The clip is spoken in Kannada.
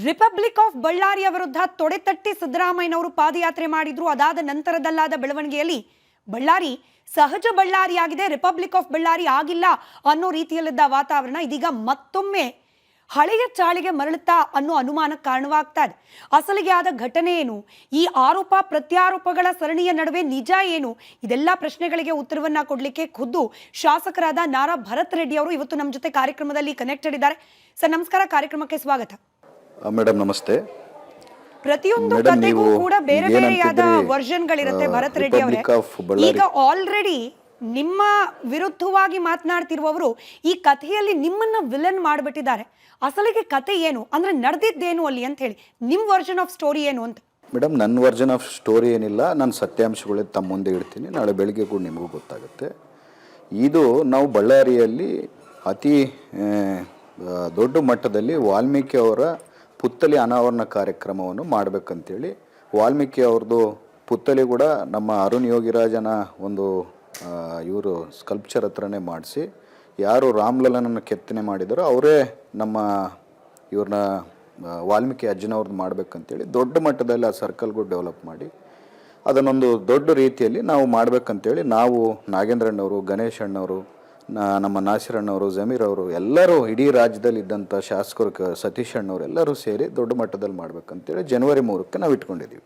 ರಿಪಬ್ಲಿಕ್ ಆಫ್ ಬಳ್ಳಾರಿಯ ವಿರುದ್ಧ ತೊಡೆತಟ್ಟಿ ಸಿದ್ದರಾಮಯ್ಯನವರು ಪಾದಯಾತ್ರೆ ಮಾಡಿದ್ರು. ಅದಾದ ನಂತರದಲ್ಲಾದ ಬೆಳವಣಿಗೆಯಲ್ಲಿ ಬಳ್ಳಾರಿ ಸಹಜ ಬಳ್ಳಾರಿಯಾಗಿದೆ, ರಿಪಬ್ಲಿಕ್ ಆಫ್ ಬಳ್ಳಾರಿ ಆಗಿಲ್ಲ ಅನ್ನೋ ರೀತಿಯಲ್ಲಿದ್ದ ವಾತಾವರಣ ಇದೀಗ ಮತ್ತೊಮ್ಮೆ ಹಳೆಯ ಚಾಳಿಗೆ ಮರಳುತ್ತಾ ಅನ್ನೋ ಅನುಮಾನಕ್ಕೆ ಕಾರಣವಾಗ್ತಾ ಇದೆ. ಅಸಲಿಗೆ ಆದ ಘಟನೆ ಏನು, ಈ ಆರೋಪ ಪ್ರತ್ಯಾರೋಪಗಳ ಸರಣಿಯ ನಡುವೆ ನಿಜ ಏನು, ಇದೆಲ್ಲ ಪ್ರಶ್ನೆಗಳಿಗೆ ಉತ್ತರವನ್ನ ಕೊಡ್ಲಿಕ್ಕೆ ಖುದ್ದು ಶಾಸಕರಾದ ನಾರಾ ಭರತ್ ರೆಡ್ಡಿ ಅವರು ಇವತ್ತು ನಮ್ಮ ಜೊತೆ ಕಾರ್ಯಕ್ರಮದಲ್ಲಿ ಕನೆಕ್ಟೆಡ್ ಇದ್ದಾರೆ. ಸರ್ ನಮಸ್ಕಾರ, ಕಾರ್ಯಕ್ರಮಕ್ಕೆ ಸ್ವಾಗತ. ಮೇಡಮ್ ನಮಸ್ತೆ. ಪ್ರತಿಯೊಂದು ಕಥೆಗೂ ಕೂಡ ಬೇರೆ ಬೇರೆಯಾದ ವರ್ಷನ್ಗಳಿರುತ್ತೆ ಭರತ್ ರೆಡ್ಡಿ ಅವರೇ. ಈಗ ಆಲ್ರೆಡಿ ನಿಮ್ಮ ವಿರುದ್ಧವಾಗಿ ಮಾತನಾಡ್ತಿರುವವರು ಈ ಕಥೆಯಲ್ಲಿ ನಿಮ್ಮನ್ನ ವಿಲನ್ ಮಾಡಿಬಿಟ್ಟಿದ್ದಾರೆ. ಅಸಲಿಗೆ ಕತೆ ಏನು ಅಂದ್ರೆ ನಡೆದಿದ್ದೇನು ಅಲ್ಲಿ ಅಂತ ಹೇಳಿ ನಿಮ್ಮ ವರ್ಷನ್ ಆಫ್ ಸ್ಟೋರಿ ಏನು ಅಂತ. ಮೇಡಮ್, ನನ್ನ ವರ್ಷನ್ ಆಫ್ ಸ್ಟೋರಿ ಏನಿಲ್ಲ, ನಾನು ಸತ್ಯಾಂಶಗಳೇ ತಮ್ಮ ಮುಂದೆ ಇಡ್ತೀನಿ. ನಾಳೆ ಬೆಳಿಗ್ಗೆ ಕೂಡ ನಿಮಗೂ ಗೊತ್ತಾಗುತ್ತೆ. ಇದು ನಾವು ಬಳ್ಳಾರಿಯಲ್ಲಿ ಅತಿ ದೊಡ್ಡ ಮಟ್ಟದಲ್ಲಿ ವಾಲ್ಮೀಕಿ ಅವರ ಪುತ್ಥಳಿ ಅನಾವರಣ ಕಾರ್ಯಕ್ರಮವನ್ನು ಮಾಡಬೇಕಂತೇಳಿ, ವಾಲ್ಮೀಕಿ ಅವ್ರದ್ದು ಪುತ್ಥಳಿ ಕೂಡ ನಮ್ಮ ಅರುಣ್ ಯೋಗಿರಾಜನ ಒಂದು ಇವರು ಸ್ಕಲ್ಪ್ಚರ್ ಹತ್ರನೇ ಮಾಡಿಸಿ, ಯಾರು ರಾಮ್ಲಲ್ಲನನ್ನು ಕೆತ್ತನೆ ಮಾಡಿದಾರೋ ಅವರೇ ನಮ್ಮ ಇವ್ರನ್ನ ವಾಲ್ಮೀಕಿ ಅಜ್ಜನವ್ರದ್ದು ಮಾಡಬೇಕಂತೇಳಿ ದೊಡ್ಡ ಮಟ್ಟದಲ್ಲಿ ಆ ಸರ್ಕಲ್ಗೂ ಡೆವಲಪ್ ಮಾಡಿ ಅದನ್ನೊಂದು ದೊಡ್ಡ ರೀತಿಯಲ್ಲಿ ನಾವು ಮಾಡಬೇಕಂತೇಳಿ ನಾವು ನಾಗೇಂದ್ರಣ್ಣವರು, ಗಣೇಶ್ ಅಣ್ಣವರು, ನಮ್ಮ ನಾಸಿರಣ್ಣವರು, ಜಮೀರ್ ಅವರು ಎಲ್ಲರೂ ಇಡೀ ರಾಜ್ಯದಲ್ಲಿ ಇದ್ದಂಥ ಶಾಸಕರು, ಸತೀಶ್ ಅಣ್ಣವರು ಎಲ್ಲರೂ ಸೇರಿ ದೊಡ್ಡ ಮಟ್ಟದಲ್ಲಿ ಮಾಡ್ಬೇಕಂತೇಳಿ ಜನವರಿ 3ಕ್ಕೆ ನಾವು ಇಟ್ಕೊಂಡಿದ್ದೀವಿ.